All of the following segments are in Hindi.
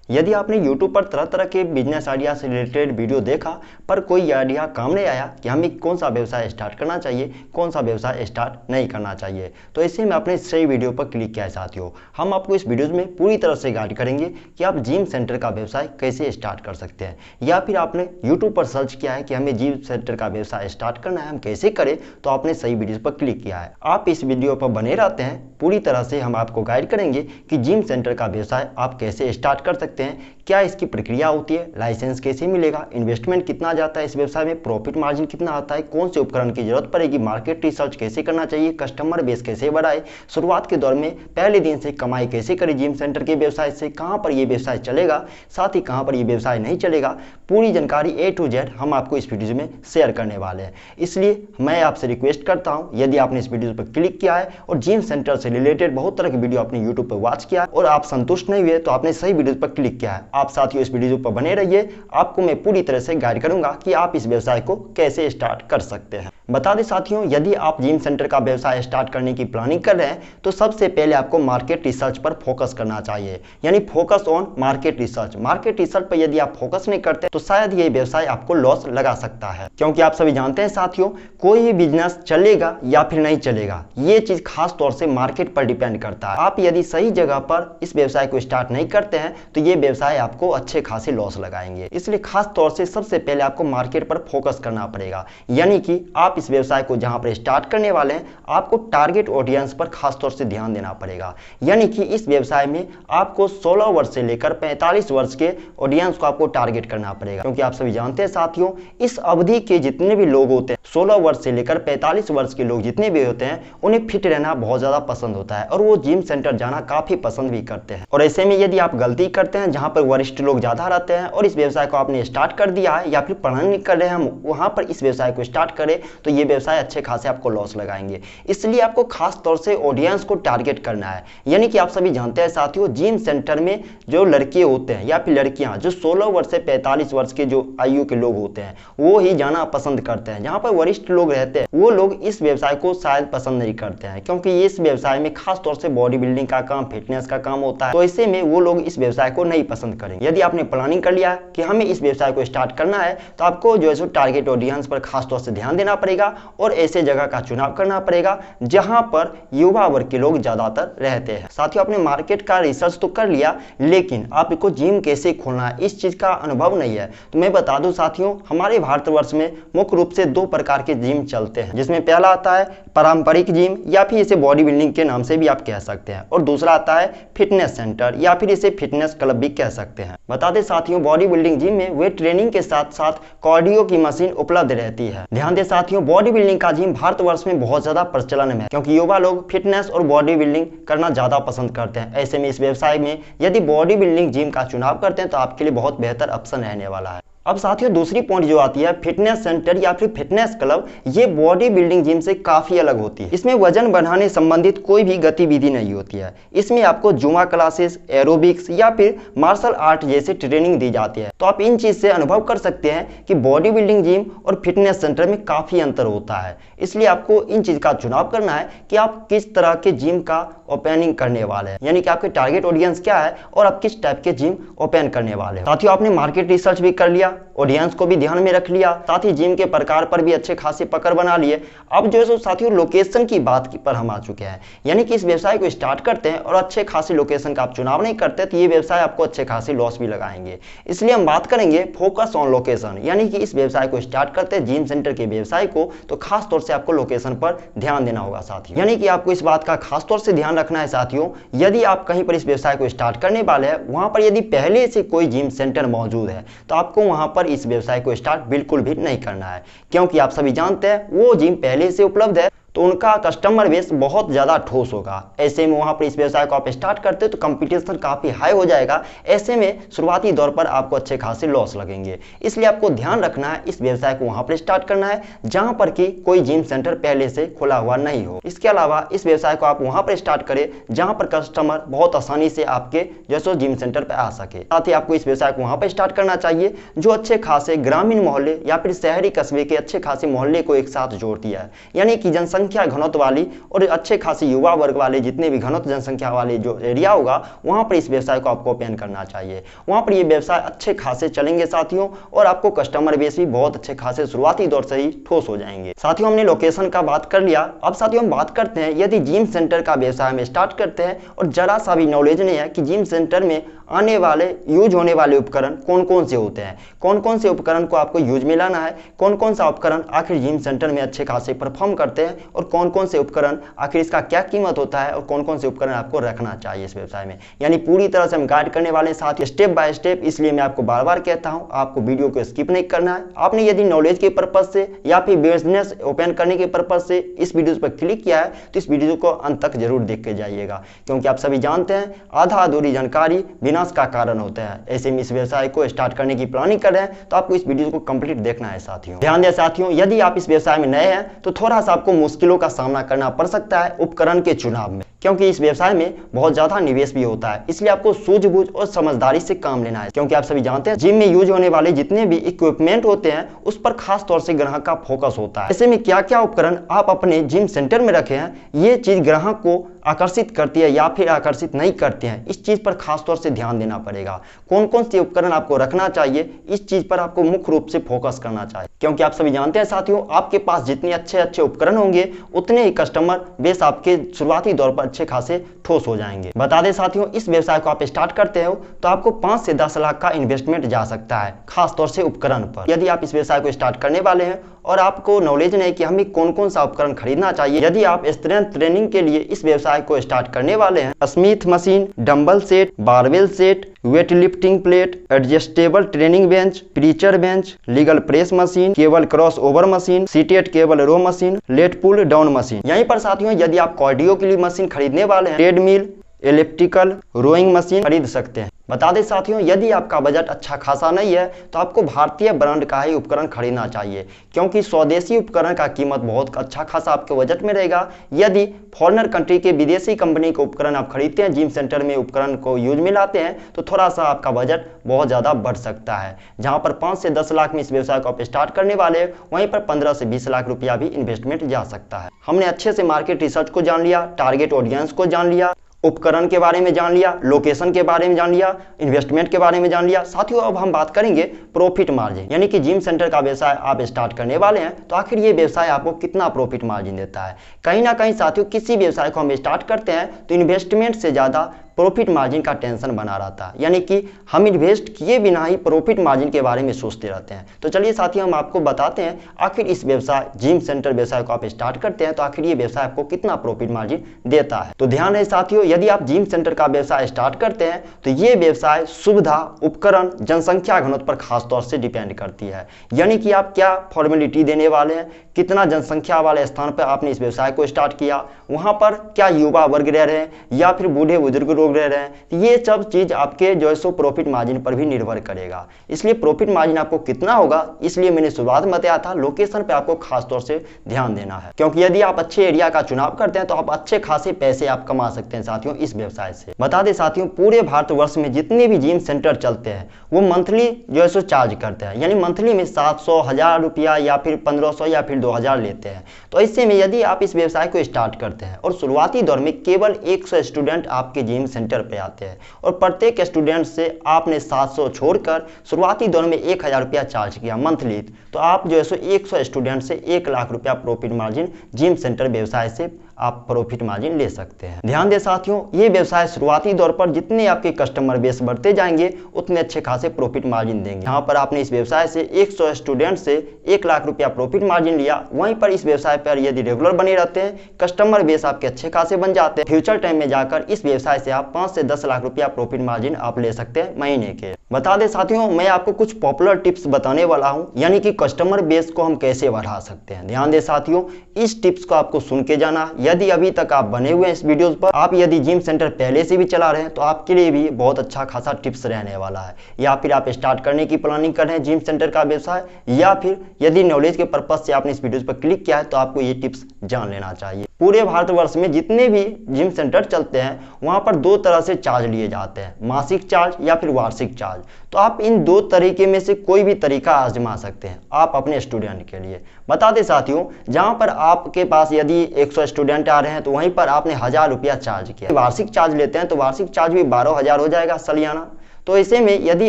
यदि आपने YouTube पर तरह तरह के बिजनेस आइडिया से रिलेटेड वीडियो देखा पर कोई आइडिया काम नहीं आया कि हमें कौन सा व्यवसाय स्टार्ट करना चाहिए, कौन सा व्यवसाय स्टार्ट नहीं करना चाहिए, तो ऐसे में आपने सही वीडियो पर क्लिक किया है साथियों। हम आपको इस वीडियो में पूरी तरह से गाइड करेंगे कि आप जिम सेंटर का व्यवसाय कैसे स्टार्ट कर सकते हैं, या फिर आपने YouTube पर सर्च किया है कि हमें जिम सेंटर का व्यवसाय स्टार्ट करना है, हम कैसे करें, तो आपने सही वीडियो पर क्लिक किया है। आप इस वीडियो पर बने रहते हैं, पूरी तरह से हम आपको गाइड करेंगे कि जिम सेंटर का व्यवसाय आप कैसे स्टार्ट कर सकते हैं, क्या इसकी प्रक्रिया होती है, लाइसेंस कैसे मिलेगा, इन्वेस्टमेंट कितना जाता है इस व्यवसाय में, प्रॉफिट मार्जिन कितना आता है, कौन से उपकरण की जरूरत पड़ेगी, मार्केट रिसर्च कैसे करना चाहिए, कस्टमर बेस कैसे बढ़ाए, शुरुआत के दौर में पहले दिन से कमाई कैसे करें जिम सेंटर के व्यवसाय से, कहां पर ये व्यवसाय चलेगा, साथ ही कहां पर ये व्यवसाय नहीं चलेगा, पूरी जानकारी A to Z हम आपको इस वीडियो में शेयर करने वाले हैं। इसलिए मैं आपसे रिक्वेस्ट करता हूं, यदि आपने इस वीडियो पर क्लिक किया है और जिम सेंटर से रिलेटेड बहुत तरह की वीडियो आपने यूट्यूब पर वॉच किया और आप संतुष्ट नहीं हुए, तो आपने सही वीडियो पर क्लिक किया है। आप साथियों इस वीडियो पर बने रहिए, आपको मैं पूरी तरह से गाइड करूंगा कि आप इस व्यवसाय को कैसे स्टार्ट कर सकते हैं। बता दें साथियों, यदि आप जिम सेंटर का व्यवसाय स्टार्ट करने की प्लानिंग कर रहे हैं तो सबसे पहले आपको मार्केट रिसर्च पर फोकस करना चाहिए, यानी focus on market research. Market research पर यदि आप फोकस नहीं करते तो शायद ये व्यवसाय आपको लॉस लगा सकता है, क्योंकि आप सभी जानते हैं साथियों, कोई भी बिजनेस चलेगा या फिर नहीं चलेगा, ये चीज खास तौर से मार्केट पर डिपेंड करता है। आप यदि सही जगह पर इस व्यवसाय को स्टार्ट नहीं करते हैं तो ये व्यवसाय आपको अच्छे खासे लॉस लगाएंगे। इसलिए खास तौर से सबसे पहले आपको मार्केट पर फोकस करना पड़ेगा, यानी कि आप इस व्यवसाय को जहां पर स्टार्ट करने वाले हैं आपको टारगेट ऑडियंस पर खास तौर से ध्यान देना पड़ेगा। यानी कि इस व्यवसाय में आपको 16 वर्ष से लेकर 45 वर्ष के ऑडियंस को आपको टारगेट करना पड़ेगा, क्योंकि आप सभी जानते हैं साथियों, इस अवधि के जितने भी लोग होते हैं, 16 वर्ष से लेकर 45 वर्ष के लोग जितने भी होते हैं, उन्हें फिट रहना बहुत ज्यादा पसंद होता है और वो जिम सेंटर जाना काफी पसंद भी करते हैं। और ऐसे में यदि आप गलती करते हैं जहां पर वरिष्ठ लोग ज्यादा रहते हैं और इस व्यवसाय को आपने स्टार्ट कर दिया है, या फिर प्लानिंग कर रहे हैं हम वहां पर इस व्यवसाय को स्टार्ट करें, तो ये व्यवसाय अच्छे खासे आपको लॉस लगाएंगे। इसलिए आपको खास तौर से ऑडियंस को टारगेट करना है। यानी कि आप सभी जानते हैं साथियों, जिम सेंटर में जो लड़के होते हैं या फिर लड़कियां जो 16 वर्ष से 45 वर्ष के जो आयु के लोग होते हैं वो ही जाना पसंद करते हैं। जहां पर वरिष्ठ लोग रहते हैं वो लोग इस व्यवसाय को शायद पसंद नहीं करते हैं, क्योंकि इस व्यवसाय में खास तौर से बॉडी बिल्डिंग का काम, फिटनेस का काम होता है, तो ऐसे में वो लोग इस व्यवसाय को नहीं पसंद करेंगे। यदि आपने प्लानिंग कर लिया कि हमें इस व्यवसाय को स्टार्ट करना है तो आपको जो है टारगेट ऑडियंस पर खास तौर से ध्यान देना पड़ेगा और ऐसे जगह का चुनाव करना पड़ेगा जहां पर युवा वर्ग के लोग ज्यादातर रहते हैं। साथियों, आपने मार्केट का रिसर्च तो कर लिया, लेकिन आपको जिम कैसे खोलना है इस चीज का अनुभव नहीं है, तो मैं बता दूं साथियों, हमारे भारतवर्ष में मुख्य रूप से 2 प्रकार के जिम चलते हैं, जिसमें पहला आता है पारंपरिक जिम या फिर इसे बॉडी बिल्डिंग के नाम से भी आप कह सकते हैं, और दूसरा आता है फिटनेस सेंटर या फिर इसे फिटनेस क्लब भी कह सकते हैं। बता दें साथियों, बॉडी बिल्डिंग जिम में वेट ट्रेनिंग के साथ साथ कार्डियो की मशीन उपलब्ध रहती है। ध्यान दें साथियों, बॉडी बिल्डिंग का जिम भारतवर्ष में बहुत ज्यादा प्रचलन में है, क्योंकि युवा लोग फिटनेस और बॉडी बिल्डिंग करना ज्यादा पसंद करते हैं। ऐसे में इस व्यवसाय में यदि बॉडी बिल्डिंग जिम का चुनाव करते हैं तो आपके लिए बहुत बेहतर ऑप्शन रहने वाला है। अब साथियों, दूसरी पॉइंट जो आती है फिटनेस सेंटर या फिर फिटनेस क्लब, ये बॉडी बिल्डिंग जिम से काफी अलग होती है। इसमें वजन बढ़ाने संबंधित कोई भी गतिविधि नहीं होती है। इसमें आपको जुम्मा क्लासेस, एरोबिक्स या फिर मार्शल आर्ट जैसे ट्रेनिंग दी जाती है। तो आप इन चीज से अनुभव कर सकते हैं कि बॉडी बिल्डिंग जिम और फिटनेस सेंटर में काफी अंतर होता है। इसलिए आपको इन चीज का चुनाव करना है कि आप किस तरह के जिम का ओपनिंग करने वाले हैं, यानी कि आपके टारगेट ऑडियंस क्या है और आप किस टाइप के जिम ओपन करने वाले हैं। साथियों, आपने मार्केट रिसर्च भी कर लिया, ऑडियंस को भी ध्यान में रख लिया, साथ ही जिम के प्रकार पर भी अच्छे खासे पकड़ बना लिए। अब जो है साथियों, लोकेशन की बात पर हम आ चुके हैं, यानी कि इस व्यवसाय को स्टार्ट करते हैं और अच्छे खासे लोकेशन का आप चुनाव नहीं करते तो ये व्यवसाय आपको अच्छे खासे लॉस भी लगाएंगे। इसलिए हम बात करेंगे फोकस ऑन लोकेशन, यानी कि इस व्यवसाय को स्टार्ट करते हैं जिम सेंटर के व्यवसाय को, तो खास तौर से आपको लोकेशन पर ध्यान देना होगा साथियों। यानी कि आपको इस बात का खास तौर से ध्यान रखना है साथियों, यदि आप कहीं पर इस व्यवसाय को स्टार्ट करने वाले हैं, वहां पर यदि पहले से कोई जिम सेंटर मौजूद है तो आपको वहां पर इस व्यवसाय को स्टार्ट बिल्कुल भी नहीं करना है, क्योंकि आप सभी जानते हैं वो जिम पहले से उपलब्ध है तो उनका कस्टमर बेस बहुत ज्यादा ठोस होगा। ऐसे में वहां पर इस व्यवसाय को आप स्टार्ट करते तो कंपटीशन काफी हाई हो जाएगा। ऐसे में शुरुआती दौर पर आपको अच्छे खासे लॉस लगेंगे। इसलिए आपको ध्यान रखना है इस व्यवसाय को वहां पर स्टार्ट करना है जहां पर कि कोई जिम सेंटर पहले से खुला हुआ नहीं हो। इसके अलावा इस व्यवसाय को आप वहां पर स्टार्ट करें जहां पर कस्टमर बहुत आसानी से आपके जैसे जिम सेंटर पर आ सके। साथ ही आपको इस व्यवसाय को वहां पर स्टार्ट करना चाहिए जो अच्छे खासे ग्रामीण मोहल्ले या फिर शहरी कस्बे के अच्छे खासे मोहल्ले को एक साथ जोड़ती है, यानी कि जनसंख्या जनसंख्या घनत्व वाली और अच्छे खासी युवा वर्ग वाले जितने भी घनत्व जनसंख्या वाले जो एरिया होगा वहां पर इस व्यवसाय को आपको ओपन करना चाहिए। वहां पर ये व्यवसाय अच्छे खासे चलेंगे साथियों, और आपको कस्टमर बेस भी बहुत अच्छे खासे शुरुआती दौर से ही ठोस हो जाएंगे। साथियों हमने लोकेशन का बात कर लिया, अब साथियों हम बात करते हैं यदि जिम सेंटर का व्यवसाय हम स्टार्ट करते हैं और जरा सा भी नॉलेज नहीं है कि जिम सेंटर में आने वाले यूज होने वाले उपकरण कौन कौन से होते हैं, कौन कौन से उपकरण को आपको यूज में लाना है, कौन कौन सा उपकरण आखिर जिम सेंटर में अच्छे खासे परफॉर्म करते हैं और कौन कौन से उपकरण आखिर इसका क्या कीमत होता है और कौन कौन से उपकरण आपको रखना चाहिए इस व्यवसाय में, यानी पूरी तरह से हम गाइड करने वाले हैं साथ स्टेप बाय स्टेप। इसलिए मैं आपको बार बार कहता हूं आपको वीडियो को स्किप नहीं करना है। आपने यदि नॉलेज के पर्पज से या फिर बिजनेस ओपन करने के पर्पज से इस वीडियो पर क्लिक किया है तो इस वीडियो को अंत तक जरूर देख के जाइएगा, क्योंकि आप सभी जानते हैं आधा अधूरी जानकारी विनाश का कारण होता है। ऐसे में इस व्यवसाय को स्टार्ट करने की प्लानिंग कर रहे हैं तो आपको इस वीडियो को कंप्लीट देखना है साथियों। ध्यान दें साथियों, यदि आप इस व्यवसाय में नए हैं तो थोड़ा सा आपको मुश्किलों का सामना करना पड़ सकता है उपकरण के चुनाव में, क्योंकि इस व्यवसाय में बहुत ज्यादा निवेश भी होता है। इसलिए आपको सूझबूझ और समझदारी से काम लेना है, क्योंकि आप सभी जानते हैं जिम में यूज होने वाले जितने भी इक्विपमेंट होते हैं उस पर खास तौर से ग्राहक का फोकस होता है। ऐसे में क्या क्या उपकरण आप अपने जिम सेंटर में रखे हैं, ये चीज ग्राहक को आकर्षित करती है या फिर आकर्षित नहीं करती है, इस चीज पर खास तौर से ध्यान देना पड़ेगा। कौन कौन से उपकरण आपको रखना चाहिए इस चीज पर आपको मुख्य रूप से फोकस करना चाहिए, क्योंकि आप सभी जानते हैं साथियों आपके पास जितने अच्छे अच्छे उपकरण होंगे उतने ही कस्टमर बेस आपके शुरुआती दौर पर अच्छे खासे ठोस हो जाएंगे। बता दें साथियों इस व्यवसाय को आप स्टार्ट करते हो तो आपको 5 से 10 लाख का इन्वेस्टमेंट जा सकता है, खास तौर से उपकरण पर। यदि आप इस व्यवसाय को स्टार्ट करने वाले हैं और आपको नॉलेज नहीं कि हमें कौन कौन सा उपकरण खरीदना चाहिए, यदि आप स्ट्रेंथ ट्रेनिंग के लिए इस व्यवसाय को स्टार्ट करने वाले हैं, Smith machine, dumbbell set, barbell set, weight lifting plate, adjustable training bench, preacher bench, legal press machine, cable cross over machine, seated cable row machine, lat pull down machine. यहीं पर साथियों यदि आप कार्डियो के लिए मशीन खरीदने वाले हैं, ट्रेडमिल, इलेक्ट्रिकल रोइंग मशीन खरीद सकते हैं। बता दें साथियों यदि आपका बजट अच्छा खासा नहीं है तो आपको भारतीय ब्रांड का ही उपकरण खरीदना चाहिए, क्योंकि स्वदेशी उपकरण का कीमत बहुत अच्छा खासा आपके बजट में रहेगा। यदि फॉरेनर कंट्री के विदेशी कंपनी के उपकरण आप खरीदते हैं, जिम सेंटर में उपकरण को यूज में लाते हैं, तो थोड़ा सा आपका बजट बहुत ज़्यादा बढ़ सकता है। जहाँ पर 5 से 10 लाख में इस व्यवसाय को आप स्टार्ट करने वाले वहीं पर 15 से 20 लाख रुपया भी इन्वेस्टमेंट जा सकता है। हमने अच्छे से मार्केट रिसर्च को जान लिया, टारगेट ऑडियंस को जान लिया, उपकरण के बारे में जान लिया, लोकेशन के बारे में जान लिया, इन्वेस्टमेंट के बारे में जान लिया। साथियों अब हम बात करेंगे प्रॉफिट मार्जिन, यानी कि जिम सेंटर का व्यवसाय आप स्टार्ट करने वाले हैं तो आखिर ये व्यवसाय आपको कितना प्रॉफिट मार्जिन देता है। कहीं ना कहीं साथियों किसी व्यवसाय को हम स्टार्ट करते हैं तो इन्वेस्टमेंट से ज़्यादा प्रॉफिट मार्जिन का टेंशन बना रहता है, यानी कि हम इन्वेस्ट किए बिना ही प्रॉफिट मार्जिन के बारे में सोचते रहते हैं। तो चलिए साथियों हम आपको बताते हैं आखिर इस व्यवसाय जिम सेंटर व्यवसाय को आप स्टार्ट करते हैं तो आखिर ये व्यवसाय आपको कितना प्रॉफिट मार्जिन देता है। तो ध्यान है साथियों यदि आप जिम सेंटर का व्यवसाय स्टार्ट करते हैं तो ये व्यवसाय सुविधा, उपकरण, जनसंख्या घनत्व पर खास तौर से डिपेंड करती है, यानी कि आप क्या फॉर्मेलिटी देने वाले हैं, कितना जनसंख्या वाले स्थान पर आपने इस व्यवसाय को स्टार्ट किया, वहां पर क्या युवा वर्ग रह रहे हैं या फिर बूढ़े बुजुर्ग लोग रह रहे हैं, ये सब चीज आपके जो है सो प्रॉफिट मार्जिन पर भी निर्भर करेगा। इसलिए प्रॉफिट मार्जिन आपको कितना होगा, इसलिए मैंने शुरुआत में बताया था लोकेशन पे आपको खास तौर से ध्यान देना है, क्योंकि यदि आप अच्छे एरिया का चुनाव करते हैं तो आप अच्छे खासे पैसे आप कमा सकते हैं साथियों इस व्यवसाय से। बता दें साथियों पूरे भारतवर्ष में जितने भी जिम सेंटर चलते हैं वो मंथली जो है सो चार्ज करते हैं, यानी मंथली में 700, 1000 रुपया या फिर 1500 या फिर 2000 लेते हैं। तो ऐसे में यदि आप इस व्यवसाय को स्टार्ट करते हैं और शुरुआती दौर में केवल 100 स्टूडेंट आपके जिम सेंटर पे आते हैं और प्रत्येक स्टूडेंट से आपने 700 छोड़कर शुरुआती दौर में 1000 रुपया चार्ज किया मंथली, तो आप जो है सो 100 स्टूडेंट से 1 लाख रुपया प्रॉफिट मार्जिन जिम सेंटर व्यवसाय से आप प्रॉफिट मार्जिन ले सकते हैं। ध्यान दें साथियों ये व्यवसाय शुरुआती दौर पर जितने आपके कस्टमर बेस बढ़ते जाएंगे उतने अच्छे खासे प्रॉफिट मार्जिन देंगे। यहाँ पर आपने इस व्यवसाय से 100 स्टूडेंट से 1 लाख रुपया प्रॉफिट मार्जिन लिया, वहीं पर इस व्यवसाय पर यदि रेगुलर बने रहते हैं, कस्टमर बेस आपके अच्छे खासे बन जाते हैं, फ्यूचर टाइम में जाकर इस व्यवसाय से आप 5 से 10 लाख रुपया प्रॉफिट मार्जिन आप ले सकते हैं महीने के। बता दें साथियों मैं आपको कुछ पॉपुलर टिप्स बताने वाला हूं, यानी कि कस्टमर बेस को हम कैसे बढ़ा सकते हैं। ध्यान दें साथियों इस टिप्स को आपको सुन के जाना। यदि अभी तक आप बने हुए हैं इस वीडियोस पर, आप यदि जिम सेंटर पहले से भी चला रहे हैं तो आपके लिए भी बहुत अच्छा खासा टिप्स रहने वाला है, या फिर आप स्टार्ट करने की प्लानिंग कर रहे हैं जिम सेंटर का व्यवसाय, या फिर यदि नॉलेज के पर्पज से आपने इस वीडियोस पर क्लिक किया है तो आपको ये टिप्स जान लेना चाहिए। पूरे भारतवर्ष में जितने भी जिम सेंटर चलते हैं वहाँ पर दो तरह से चार्ज लिए जाते हैं, मासिक चार्ज या फिर वार्षिक चार्ज। तो आप इन दो तरीके में से कोई भी तरीका आजमा सकते हैं आप अपने स्टूडेंट के लिए। बता दें साथियों, जहाँ पर आपके पास यदि 100 स्टूडेंट आ रहे हैं तो वहीं पर आपने 1000 रुपया चार्ज किया, वार्षिक चार्ज लेते हैं तो वार्षिक चार्ज भी 12,000 हो जाएगा सालियाना। तो ऐसे में यदि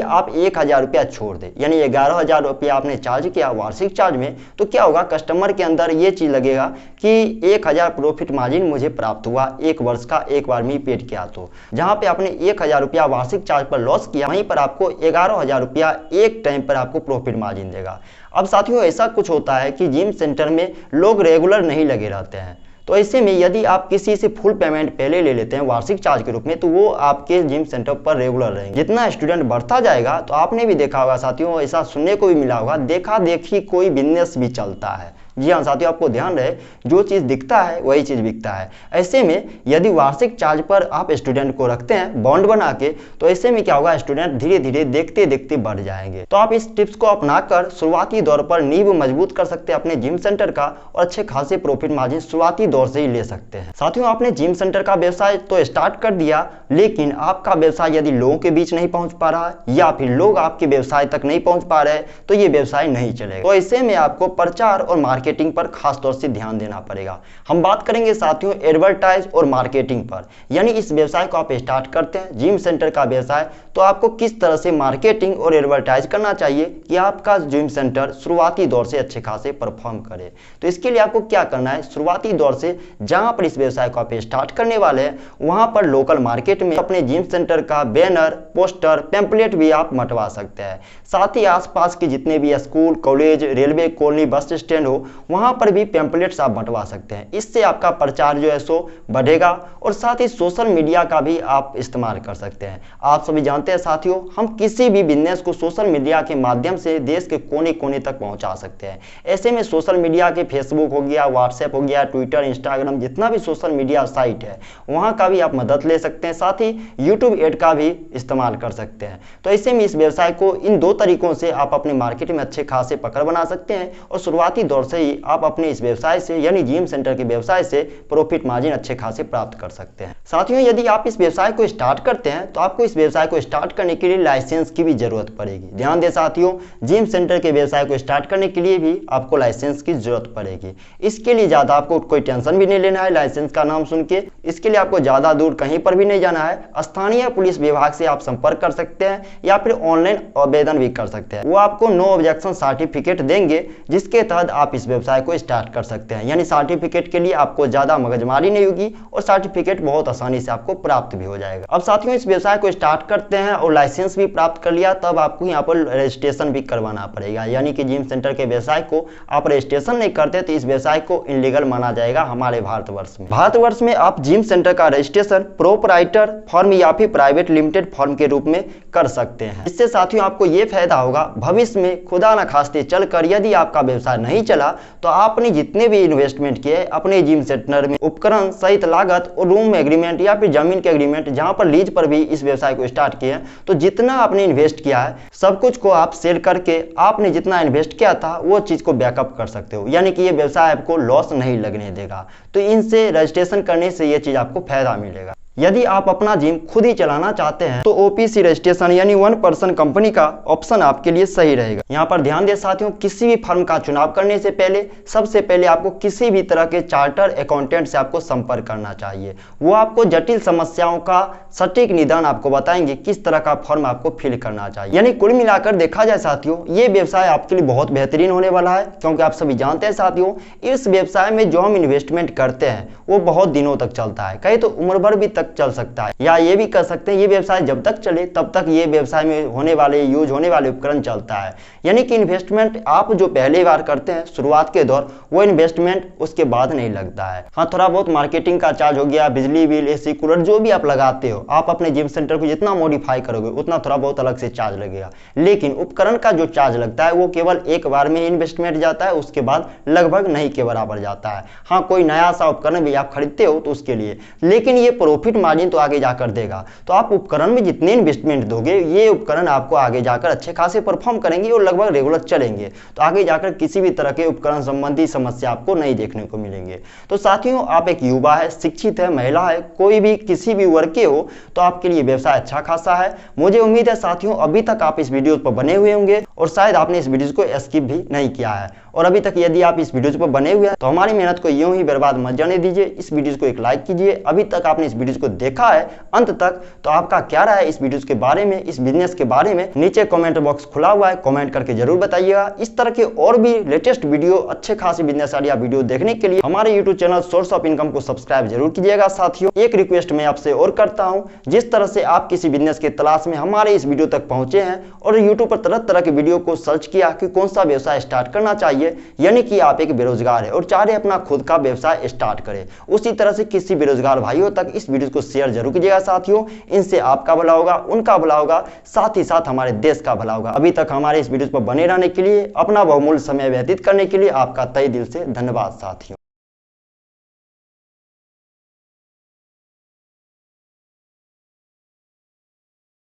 आप 1000 रुपया छोड़ दें, यानी 11,000 रुपया आपने चार्ज किया वार्षिक चार्ज में, तो क्या होगा, कस्टमर के अंदर ये चीज़ लगेगा कि 1000 प्रॉफिट मार्जिन मुझे प्राप्त हुआ एक वर्ष का, एक बार में ही पेड किया। तो जहाँ पे आपने 1000 रुपया वार्षिक चार्ज पर लॉस किया, वहीं पर आपको 11,000 रुपया एक टाइम पर आपको प्रॉफिट मार्जिन देगा। अब साथियों ऐसा कुछ होता है कि जिम सेंटर में लोग रेगुलर नहीं लगे रहते हैं, तो ऐसे में यदि आप किसी से फुल पेमेंट पहले ले लेते हैं वार्षिक चार्ज के रूप में, तो वो आपके जिम सेंटर पर रेगुलर रहेंगे। जितना स्टूडेंट बढ़ता जाएगा, तो आपने भी देखा होगा साथियों, ऐसा सुनने को भी मिला होगा, देखा देखी कोई बिजनेस भी चलता है। जी हाँ साथियों, आपको ध्यान रहे, जो चीज़ दिखता है वही चीज़ बिकता है। ऐसे में यदि वार्षिक चार्ज पर आप स्टूडेंट को रखते हैं बॉन्ड बना के, तो ऐसे में क्या होगा, स्टूडेंट धीरे धीरे देखते देखते बढ़ जाएंगे। तो आप इस टिप्स को अपनाकर शुरुआती दौर पर नींव मजबूत कर सकते हैं अपने जिम सेंटर का, और अच्छे खासे प्रॉफिट मार्जिन शुरुआती दौर से ही ले सकते हैं। साथियों, आपने जिम सेंटर का व्यवसाय तो स्टार्ट कर दिया, लेकिन आपका व्यवसाय यदि लोगों के बीच नहीं पहुंच पा रहा है या फिर लोग आपके व्यवसाय तक नहीं पहुंच पा रहे, तो ये व्यवसाय नहीं चलेगा। तो ऐसे में आपको प्रचार और मार्केटिंग पर खास तौर से ध्यान देना पड़ेगा। हम बात करेंगे साथियों एडवर्टाइज और मार्केटिंग पर, यानी इस व्यवसाय को आप स्टार्ट करते हैं जिम सेंटर का व्यवसाय, तो आपको किस तरह से मार्केटिंग और एडवर्टाइज करना चाहिए कि आपका जिम सेंटर शुरुआती दौर से अच्छे खासे परफॉर्म करे। तो इसके लिए आपको क्या करना है, शुरुआती दौर से जहां पर इस व्यवसाय को आप स्टार्ट करने वाले हैं, वहां पर लोकल मार्केट में अपने जिम सेंटर का बैनर, पोस्टर, पैम्पलेट भी आप मटवा सकते हैं। साथ ही आसपास के जितने भी school, college, railway colony, bus stand हो, वहां पर भी पैम्पलेट्स आप बंटवा सकते हैं। इससे आपका प्रचार जो है सो बढ़ेगा, और साथ ही सोशल मीडिया का भी आप इस्तेमाल कर सकते हैं। आप सभी जानते हैं साथियों, हम किसी भी बिजनेस को सोशल मीडिया के माध्यम से देश के कोने कोने तक पहुंचा सकते हैं। ऐसे में सोशल मीडिया के फेसबुक हो गया, व्हाट्सएप हो गया, ट्विटर, इंस्टाग्राम, जितना भी सोशल मीडिया साइट है वहां का भी आप मदद ले सकते हैं। साथ ही यूट्यूब एड का भी इस्तेमाल कर सकते हैं। तो ऐसे में इस व्यवसाय को इन दो तरीकों से आप अपने मार्केट में अच्छे खासे पकड़ बना सकते हैं, और शुरुआती दौर से ही आप अपने इस व्यवसाय से यानी जिम सेंटर के व्यवसाय से प्रॉफिट मार्जिन अच्छे खासे प्राप्त कर सकते हैं। साथियों, यदि आप इस व्यवसाय को स्टार्ट करते हैं तो आपको इस व्यवसाय को स्टार्ट करने के लिए लाइसेंस की भी जरूरत पड़ेगी। ध्यान दें साथियों, जिम सेंटर के व्यवसाय को स्टार्ट करने के लिए भी आपको लाइसेंस की जरूरत पड़ेगी। इसके लिए ज्यादा आपको कोई टेंशन भी नहीं लेना है लाइसेंस का नाम सुन के। इसके लिए आपको ज्यादा दूर कहीं पर भी नहीं जाना है। स्थानीय पुलिस विभाग से आप संपर्क कर सकते हैं या फिर ऑनलाइन आवेदन भी कर सकते हैं। वो आपको नो ऑब्जेक्शन सर्टिफिकेट देंगे, जिसके तहत आप इस व्यवसाय को स्टार्ट कर सकते हैं। यानी सर्टिफिकेट के लिए आपको ज्यादा मगजमारी नहीं होगी, और सर्टिफिकेट बहुत आसानी से आपको प्राप्त भी हो जाएगा। अब साथियों, इस व्यवसाय को स्टार्ट करते हैं और लाइसेंस भी प्राप्त कर लिया, तब आपको यहाँ पर रजिस्ट्रेशन भी करवाना पड़ेगा। यानी कि जिम सेंटर के व्यवसाय को आप रजिस्ट्रेशन नहीं करते तो इस व्यवसाय को इनलीगल माना जाएगा हमारे भारतवर्ष में। भारतवर्ष में आप जिम सेंटर का रजिस्ट्रेशन प्रोपराइटर फर्म या फिर प्राइवेट लिमिटेड फर्म के रूप में कर सकते हैं। इससे साथियों आपको ये फायदा होगा, भविष्य में खुदा न खास्ते चलकर यदि आपका व्यवसाय नहीं चला तो आपने जितने भी इन्वेस्टमेंट किए अपने जिम सेंटर में, उपकरण सहित लागत और रूम एग्रीमेंट या फिर जमीन के एग्रीमेंट, जहां पर लीज पर भी इस व्यवसाय को स्टार्ट किए, तो जितना आपने इन्वेस्ट किया है सब कुछ को आप सेल करके आपने जितना इन्वेस्ट किया था वो चीज को बैकअप कर सकते हो। यानी कि ये व्यवसाय आपको लॉस नहीं लगने देगा। तो इनसे रजिस्ट्रेशन करने से ये चीज आपको फायदा मिलेगा। यदि आप अपना जिम खुद ही चलाना चाहते हैं तो ओपीसी रजिस्ट्रेशन यानी 1 पर्सन कंपनी का ऑप्शन आपके लिए सही रहेगा। यहाँ पर ध्यान दें साथियों, किसी भी फर्म का चुनाव करने से पहले सबसे पहले आपको किसी भी तरह के चार्टर अकाउंटेंट से आपको संपर्क करना चाहिए। वो आपको जटिल समस्याओं का सटीक निदान आपको बताएंगे किस तरह का फर्म आपको फिल करना चाहिए। यानी कुल मिलाकर देखा जाए साथियों, ये व्यवसाय आपके लिए बहुत बेहतरीन होने वाला है, क्योंकि आप सभी जानते हैं साथियों, इस व्यवसाय में जो हम इन्वेस्टमेंट करते हैं वो बहुत दिनों तक चलता है, कहीं तो उम्र भर भी चल सकता है। या ये भी कर सकते हैं, ये व्यवसाय जब तक चले तब तक ये व्यवसाय में होने वाले यूज होने वाले उपकरण चलता है। यानी कि इन्वेस्टमेंट आप जो पहली बार करते हैं शुरुआत के दौर, वो इन्वेस्टमेंट उसके बाद नहीं लगता है। हाँ, थोड़ा बहुत मार्केटिंग का चार्ज हो गया, बिजली बिल, एसी कूलर जो भी आप लगाते हो, आप अपने जिम सेंटर को जितना मॉडिफाई करोगे उतना थोड़ा बहुत अलग से चार्ज लगेगा। लेकिन उपकरण का जो चार्ज लगता है वो केवल एक बार में इन्वेस्टमेंट जाता है, उसके बाद लगभग नहीं के बराबर जाता है। हाँ, कोई नया सा उपकरण भी आप खरीदते हो तो उसके लिए, लेकिन ये प्रॉफिट प्रॉफिट मार्जिन तो आगे जाकर देगा। तो आप उपकरण में जितने इन्वेस्टमेंट दोगे ये उपकरण आपको आगे जाकर अच्छे खासे परफॉर्म करेंगे और लगभग रेगुलर चलेंगे। तो आगे जाकर किसी भी तरह के उपकरण संबंधी समस्या आपको नहीं देखने को मिलेंगे। तो साथियों, आप एक युवा है, शिक्षित है, महिला है, कोई भी किसी भी वर्ग के हो तो आपके लिए व्यवसाय अच्छा खासा है। मुझे उम्मीद है साथियों अभी तक आप इस वीडियो पर बने हुए होंगे और शायद आपने इस वीडियो को स्किप भी नहीं किया है। और अभी तक यदि आप इस वीडियो पर बने हुए हैं तो हमारी मेहनत को यूं ही बर्बाद मत जाने दीजिए। इस वीडियो को एक लाइक कीजिए। अभी तक आपने इस वीडियो को देखा है अंत तक, तो आपका क्या राय है इस वीडियो के बारे में, इस बिजनेस के बारे में, नीचे कमेंट बॉक्स खुला हुआ है, कमेंट करके जरूर बताइएगा। इस तरह के और भी लेटेस्ट वीडियो, अच्छे खासे बिजनेस आइडिया वीडियो देखने के लिए हमारे YouTube channel source of income को सब्सक्राइब जरूर कीजिएगा। साथियों, एक रिक्वेस्ट मैं आपसे और करता हूं, जिस तरह से आप किसी बिजनेस की तलाश में हमारे इस वीडियो तक पहुंचे हैं और यूट्यूब पर तरह तरह के वीडियो को सर्च किया कि कौन सा व्यवसाय स्टार्ट करना चाहिए, यानी कि आप एक बेरोजगार है और चाह रहे अपना खुद का व्यवसाय स्टार्ट करें, उसी तरह से किसी बेरोजगार भाइयों तक इस वीडियो को शेयर जरूर कीजिएगा। साथियों, इनसे आपका भला होगा, उनका भला होगा, साथ ही साथ हमारे देश का भला होगा। अभी तक हमारे इस वीडियो पर बने रहने के लिए, अपना बहुमूल्य समय व्यतीत करने के लिए आपका तहे दिल से धन्यवाद साथियों।